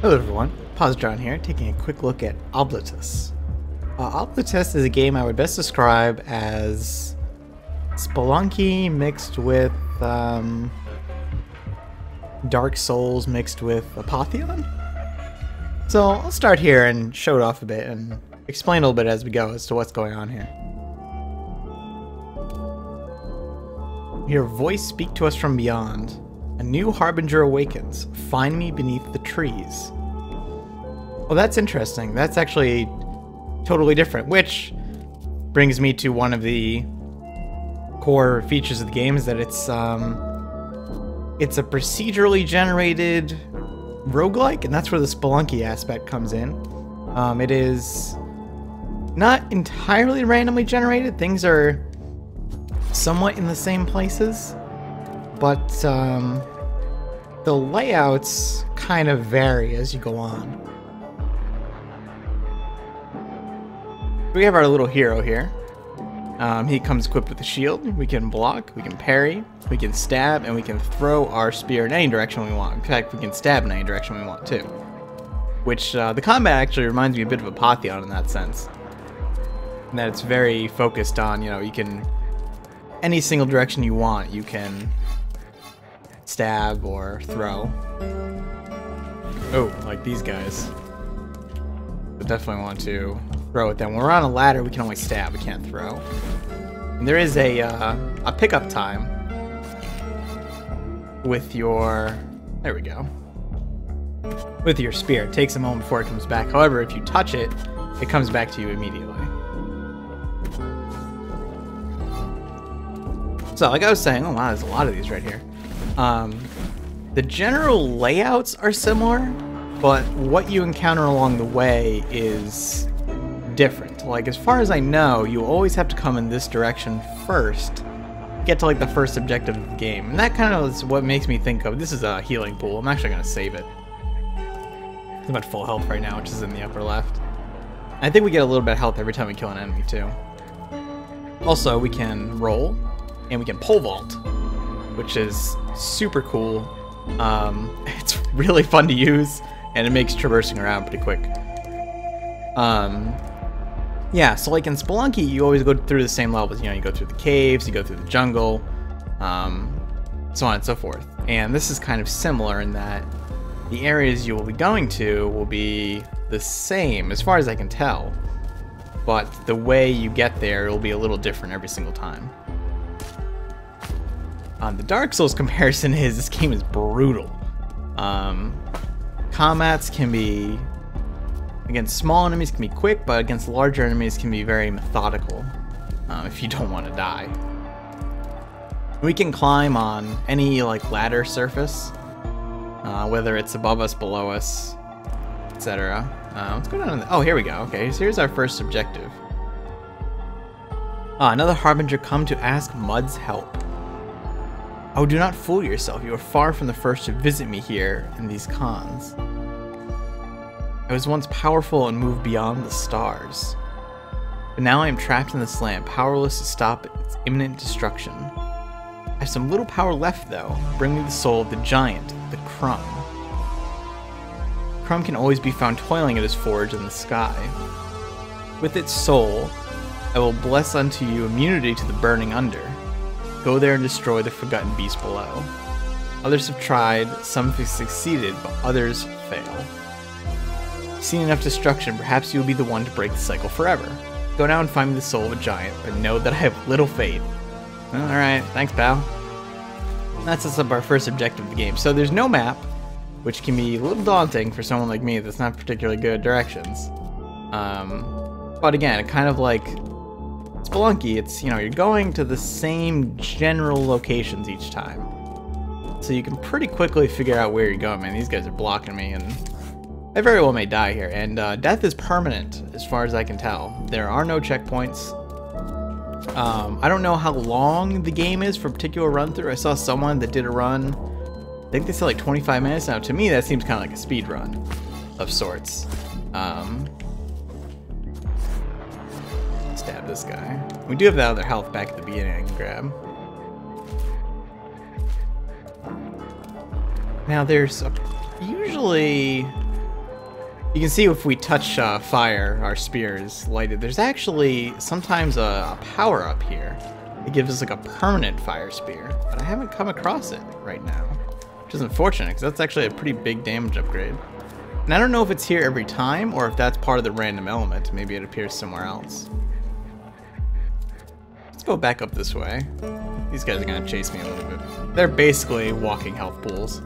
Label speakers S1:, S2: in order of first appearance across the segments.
S1: Hello everyone, Positron here, taking a quick look at Oblitus. Oblitus is a game I would best describe as Spelunky mixed with Dark Souls mixed with Apotheon. So I'll start here and show it off a bit and explain a little bit as we go as to what's going on here. Hear a voice speak to us from beyond. A new harbinger awakens. Find me beneath the trees. Well, that's interesting. That's actually totally different, which brings me to one of the core features of the game, is that it's a procedurally generated roguelike, and that's where the Spelunky aspect comes in. It is not entirely randomly generated. Things are somewhat in the same places, but the layouts kind of vary as you go on. We have our little hero here. He comes equipped with a shield. We can block, we can parry, we can stab, and we can throw our spear in any direction we want. In fact, we can stab in any direction we want too. Which, the combat actually reminds me a bit of Apotheon in that sense. In that it's very focused on, you can... any single direction you want, you can stab or throw. Oh, like these guys. But definitely want to throw at them. When we're on a ladder, we can only stab, we can't throw. And there is a pickup time with your... there we go. With your spear. It takes a moment before it comes back. However, if you touch it, it comes back to you immediately. So, like I was saying, oh wow, there's a lot of these right here. The general layouts are similar, but what you encounter along the way is different. Like, as far as I know, you always have to come in this direction first to get to, like, the first objective of the game. And that kind of is what makes me think of, this is a healing pool. I'm actually going to save it. I'm at full health right now, which is in the upper left. I think we get a little bit of health every time we kill an enemy, too. Also, we can roll. And we can pole vault, which is super cool. It's really fun to use, and it makes traversing around pretty quick. Yeah, so like in Spelunky, you always go through the same levels. You go through the caves, you go through the jungle, so on and so forth. And this is kind of similar in that the areas you will be going to will be the same, as far as I can tell. But the way you get there will be a little different every single time. The Dark Souls comparison is this game is brutal. Combats can be, against small enemies can be quick, but against larger enemies can be very methodical if you don't want to die. We can climb on any ladder surface, whether it's above us, below us, etc. What's going on? Oh, here we go. Okay, so here's our first objective. Another harbinger come to ask Mud's help. Oh, do not fool yourself. You are far from the first to visit me here in these cons. I was once powerful and moved beyond the stars. But now I am trapped in this land, powerless to stop its imminent destruction. I have some little power left, though. Bring me the soul of the giant, the Crumb. Crumb can always be found toiling at his forge in the sky. With its soul, I will bless unto you immunity to the burning under. Go there and destroy the forgotten beast below. Others have tried, some have succeeded, but others fail. Seen enough destruction, perhaps you will be the one to break the cycle forever. Go now and find me the soul of a giant, but know that I have little faith. Alright, thanks pal. That sets up our first objective of the game. So there's no map, which can be a little daunting for someone like me that's not particularly good at directions. But again, it kind of like Spelunky, it's, you're going to the same general locations each time. So you can pretty quickly figure out where you're going. Man, these guys are blocking me, and I very well may die here. And death is permanent, as far as I can tell. There are no checkpoints. I don't know how long the game is for a particular run-through. I saw someone that did a run, I think they said like 25 minutes. Now, to me, that seems kind of like a speed run of sorts. Stab this guy. We do have that other health back at the beginning I can grab. Now there's usually You can see if we touch fire, our spear is lighted. There's actually sometimes a power-up here. It gives us like a permanent fire spear, but I haven't come across it right now, which is unfortunate because that's actually a pretty big damage upgrade. And I don't know if it's here every time or if that's part of the random element. Maybe it appears somewhere else. Let's go back up this way. These guys are gonna chase me a little bit. They're basically walking health pools.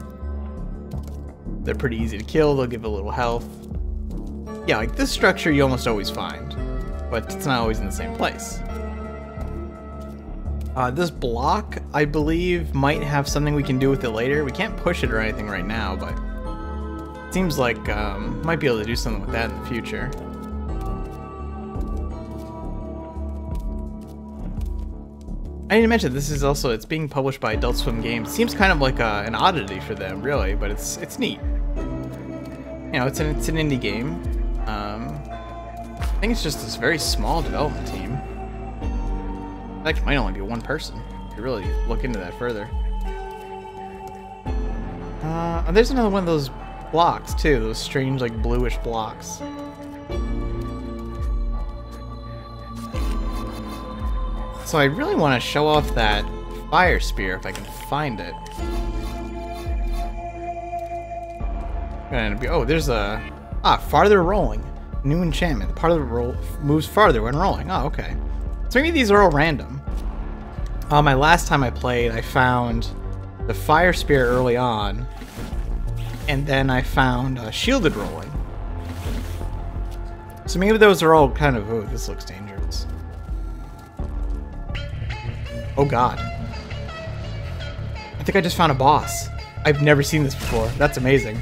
S1: They're pretty easy to kill. They'll give a little health. Yeah, like this structure you almost always find, but it's not always in the same place. This block, I believe, might have something we can do with it later. We can't push it or anything right now, but it seems like might be able to do something with that in the future. I didn't mention this is also, it's being published by Adult Swim Games. Seems kind of like an oddity for them, really, but it's neat. You know, it's an indie game. I think it's just this very small development team. In fact, it might only be one person. You really look into that further. There's another one of those blocks too. Those strange, like bluish blocks. So I really want to show off that fire spear if I can find it. Oh, there's a farther rolling. New enchantment. Part of the roll moves farther when rolling. Oh, okay. So maybe these are all random. My last time I played, I found the fire spear early on, and then I found shielded rolling. So maybe those are all kind of. Oh, this looks dangerous. Oh God. I think I just found a boss. I've never seen this before. That's amazing.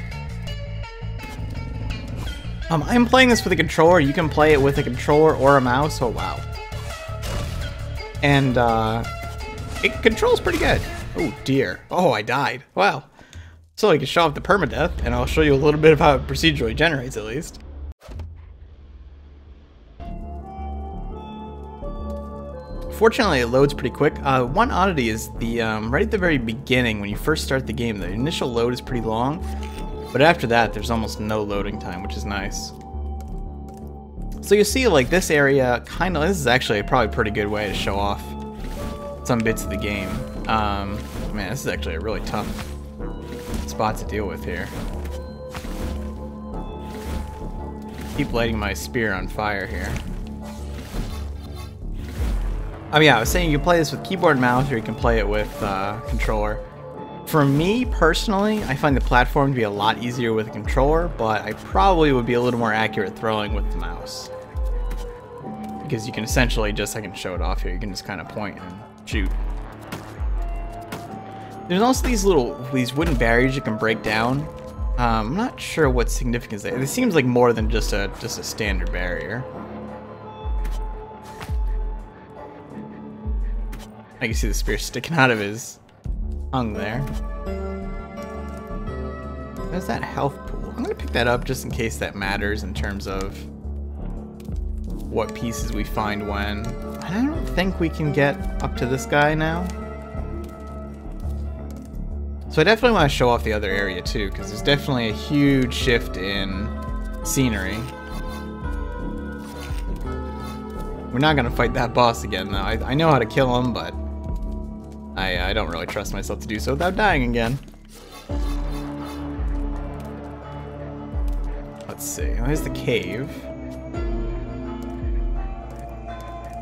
S1: I'm playing this with a controller. You can play it with a controller or a mouse. Oh, wow. And, it controls pretty good. Oh, dear. Oh, I died. Wow. So I can show off the permadeath, and I'll show you a little bit of how it procedurally generates, at least. Fortunately, it loads pretty quick. One oddity is the, right at the very beginning, when you first start the game, the initial load is pretty long. But after that, there's almost no loading time, which is nice. So you see, like, this area, this is actually probably a pretty good way to show off some bits of the game. Man, this is actually a really tough spot to deal with here. Keep lighting my spear on fire here. Yeah, I was saying you can play this with keyboard and mouse, or you can play it with controller. For me, personally, I find the platform to be a lot easier with a controller, but I probably would be a little more accurate throwing with the mouse. Because you can essentially just, I can show it off here, you can just kind of point and shoot. There's also these wooden barriers you can break down. I'm not sure what significance they have. It seems like more than just a standard barrier. I can see the spear sticking out of his tongue there. There's that health pool. I'm gonna pick that up just in case that matters in terms of what pieces we find when. I don't think we can get up to this guy now. So I definitely want to show off the other area too, because there's definitely a huge shift in scenery. We're not gonna fight that boss again though. I know how to kill him, but I don't really trust myself to do so without dying again. Let's see. Oh, here's the cave.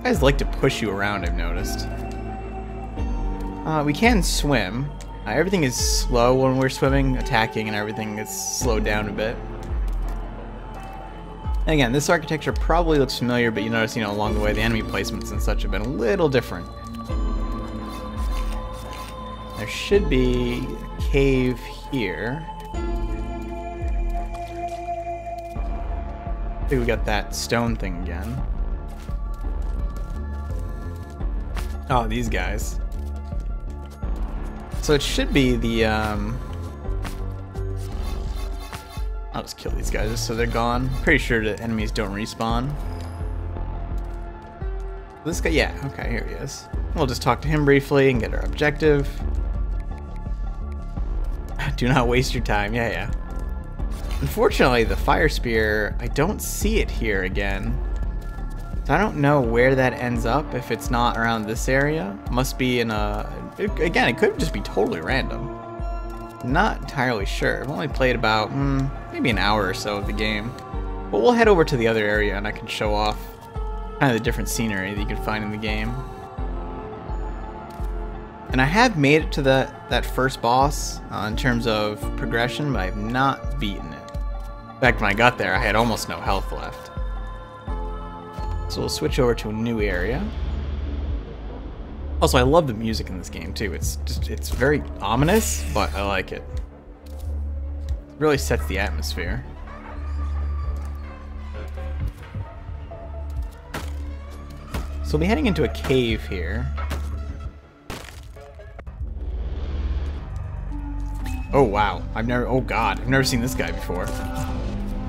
S1: Guys like to push you around, I've noticed. We can swim. Everything is slow when we're swimming, attacking, and everything is slowed down a bit. And again, this architecture probably looks familiar, but you notice, along the way, the enemy placements and such have been a little different. There should be a cave here. I think we got that stone thing again. Oh, these guys. So it should be the, I'll just kill these guys just so they're gone. Pretty sure the enemies don't respawn. This guy, yeah, okay, here he is. We'll just talk to him briefly and get our objective. Do not waste your time, yeah. Unfortunately, the fire spear, I don't see it here again. So I don't know where that ends up if it's not around this area. Must be in a... Again, it could just be totally random. Not entirely sure. I've only played about maybe an hour or so of the game. But we'll head over to the other area and I can show off kind of the different scenery that you can find in the game. And I have made it to that first boss in terms of progression, but I have not beaten it. In fact, when I got there, I had almost no health left. So we'll switch over to a new area. Also, I love the music in this game too. It's very ominous, but I like it. It really sets the atmosphere. So we'll be heading into a cave here. Oh wow, oh god, I've never seen this guy before.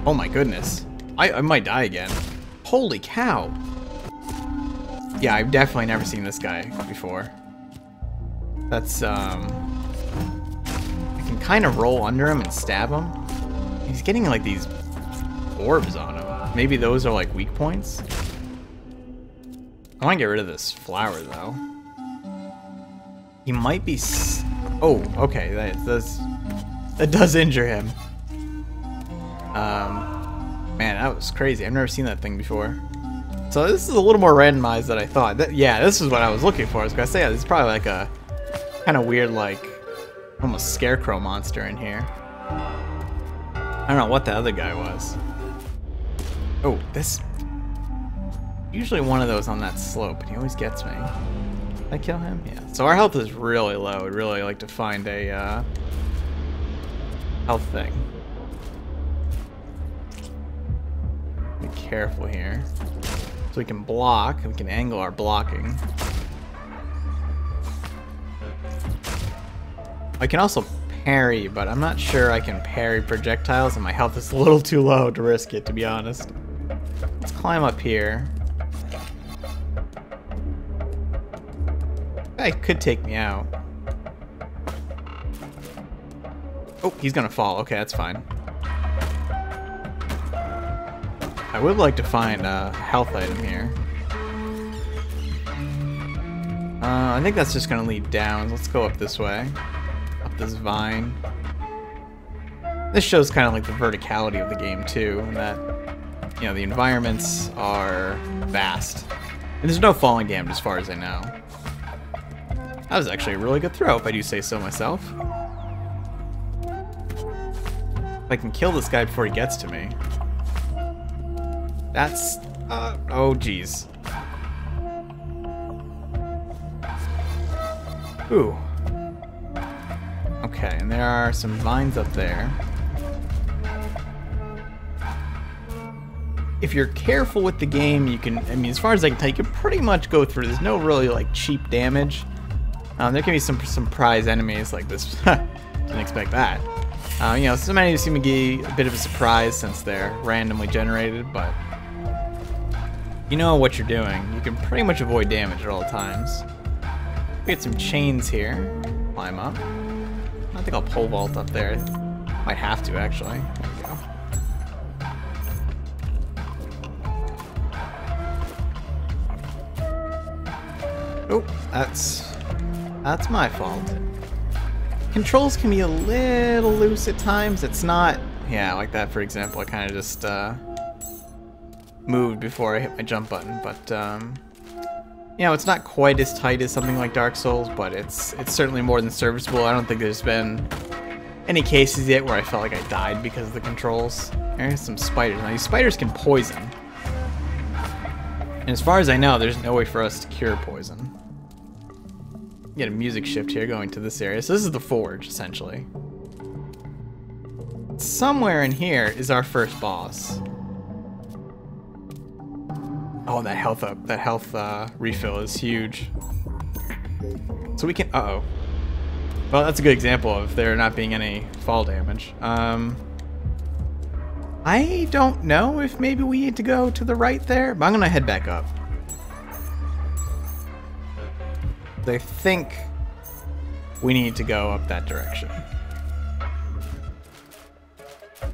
S1: Oh my goodness. I might die again. Holy cow. Yeah, I've definitely never seen this guy before. That's, I can kind of roll under him and stab him. He's getting like these orbs on him. Maybe those are like weak points. I want to get rid of this flower though. He might be, oh, okay, that does injure him. Man, that was crazy. I've never seen that thing before. So this is a little more randomized than I thought. Yeah, this is what I was looking for. I was gonna say, this is probably like a kind of weird, like, almost scarecrow monster in here. I don't know what the other guy was. Oh, this... Usually one of those on that slope, and he always gets me. Did I kill him? Yeah. So our health is really low. I'd really like to find a health thing. Be careful here. So we can block, and we can angle our blocking. I can also parry, but I'm not sure I can parry projectiles, and my health is a little too low to risk it, to be honest. Let's climb up here. That guy could take me out. Oh, he's gonna fall. Okay, that's fine. I would like to find a health item here. I think that's just gonna lead down. Let's go up this way. Up this vine. This shows kind of like the verticality of the game too, and that, you know, the environments are vast. And there's no falling damage as far as I know. That was actually a really good throw, if I do say so myself. If I can kill this guy before he gets to me. That's, oh geez. Ooh. Okay, and there are some vines up there. If you're careful with the game, you can, I mean, as far as I can tell, you can pretty much go through. There's no really, like, cheap damage. There can be some surprise enemies like this. Didn't expect that. You know, some enemies seem to be a bit of a surprise since they're randomly generated, but you know what you're doing. You can pretty much avoid damage at all times. We get some chains here. Climb up. I think I'll pole vault up there. Might have to, actually. There we go. Oh, that's my fault. Controls can be a little loose at times. It's not, yeah, like that for example. I kind of just moved before I hit my jump button, but you know, it's not quite as tight as something like Dark Souls, but it's certainly more than serviceable. I don't think there's been any cases yet where I felt like I died because of the controls. There's some spiders. Now these spiders can poison, and as far as I know, there's no way for us to cure poison. Get a music shift here going to this area. So this is the forge, essentially. Somewhere in here is our first boss. Oh, that health refill is huge. So we can, uh-oh. Well, that's a good example of there not being any fall damage. I don't know if maybe we need to go to the right there, but I'm gonna head back up. I think we need to go up that direction.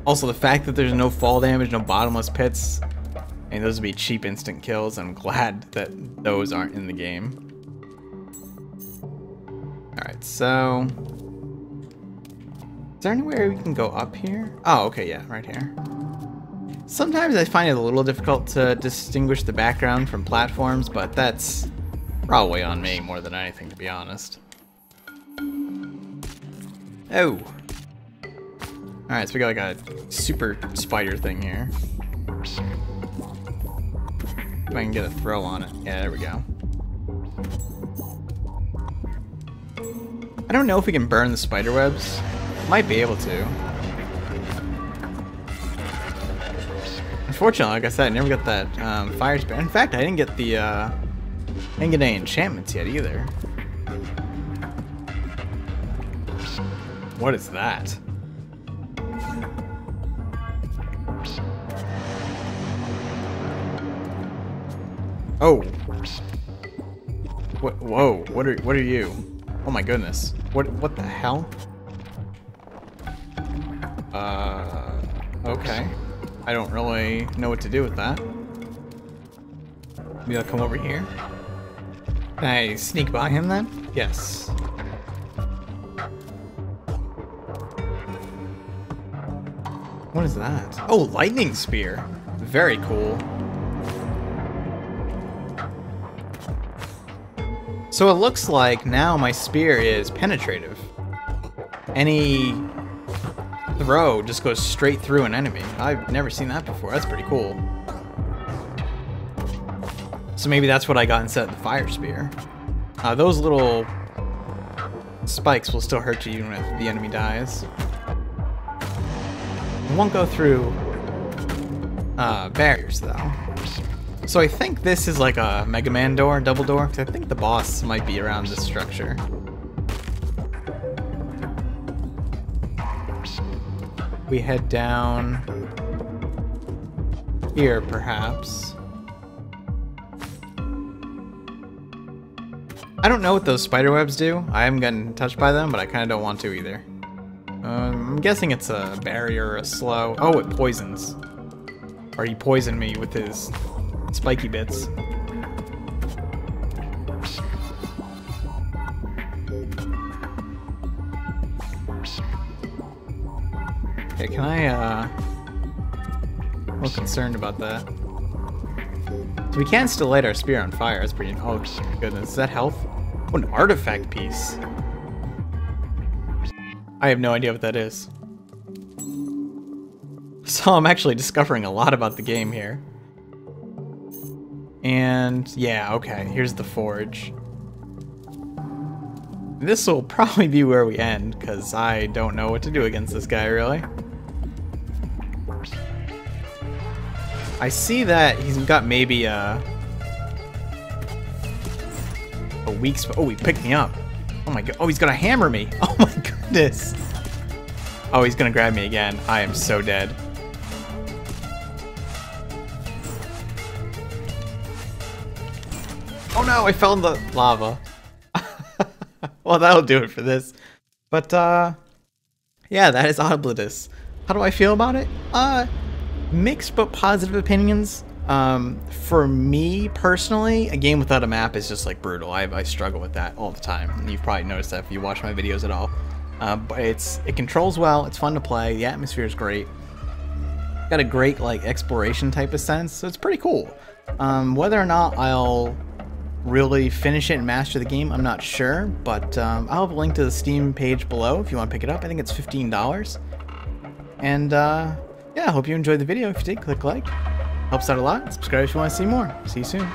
S1: Also, the fact that there's no fall damage, no bottomless pits, and those would be cheap instant kills. I'm glad that those aren't in the game. Alright, so... is there anywhere we can go up here? Oh, okay, yeah, right here. Sometimes I find it a little difficult to distinguish the background from platforms, but that's probably on me more than anything, to be honest. Oh! Alright, so we got like a super spider thing here. If I can get a throw on it. Yeah, there we go. I don't know if we can burn the spider webs. Might be able to. Unfortunately, like I said, I never got that fire spear. In fact, I didn't get the any enchantments yet either. What is that? Oh. What? Whoa! What are you? Oh my goodness! What the hell? Okay. I don't really know what to do with that. Maybe I'll come over here. Can I sneak by him then? Yes. What is that? Oh, lightning spear. Very cool. So it looks like now my spear is penetrative. Any throw just goes straight through an enemy. I've never seen that before. That's pretty cool. So maybe that's what I got instead of the fire spear. Those little spikes will still hurt you even if the enemy dies. It won't go through barriers though. So I think this is like a Mega Man door, double door, because I think the boss might be around this structure. We head down here, perhaps. I don't know what those spider webs do. I haven't gotten touched by them, but I kind of don't want to either. I'm guessing it's a barrier or a slow. Oh, it poisons. Or he poisoned me with his spiky bits. Okay, can I, I'm a little concerned about that. So we can still light our spear on fire. That's pretty, oh goodness, is that health? Oh, an artifact piece. I have no idea what that is. So I'm actually discovering a lot about the game here. And yeah, okay, here's the forge. This will probably be where we end, because I don't know what to do against this guy, really. I see that he's got maybe a weak spot. Oh, he picked me up. Oh my god. Oh, he's gonna hammer me. Oh my goodness. Oh, he's gonna grab me again. I am so dead. Oh no, I fell in the lava. Well, that'll do it for this. But, yeah, that is Oblitus. How do I feel about it? Mixed but positive opinions. For me, personally, a game without a map is just, like, brutal. I struggle with that all the time. And you've probably noticed that if you watch my videos at all. But it controls well, it's fun to play, the atmosphere is great. Got a great, like, exploration type of sense, so it's pretty cool. Whether or not I'll really finish it and master the game, I'm not sure, but I'll have a link to the Steam page below if you want to pick it up. I think it's $15. And yeah, I hope you enjoyed the video. If you did, click like. Helps out a lot. Subscribe if you want to see more. See you soon.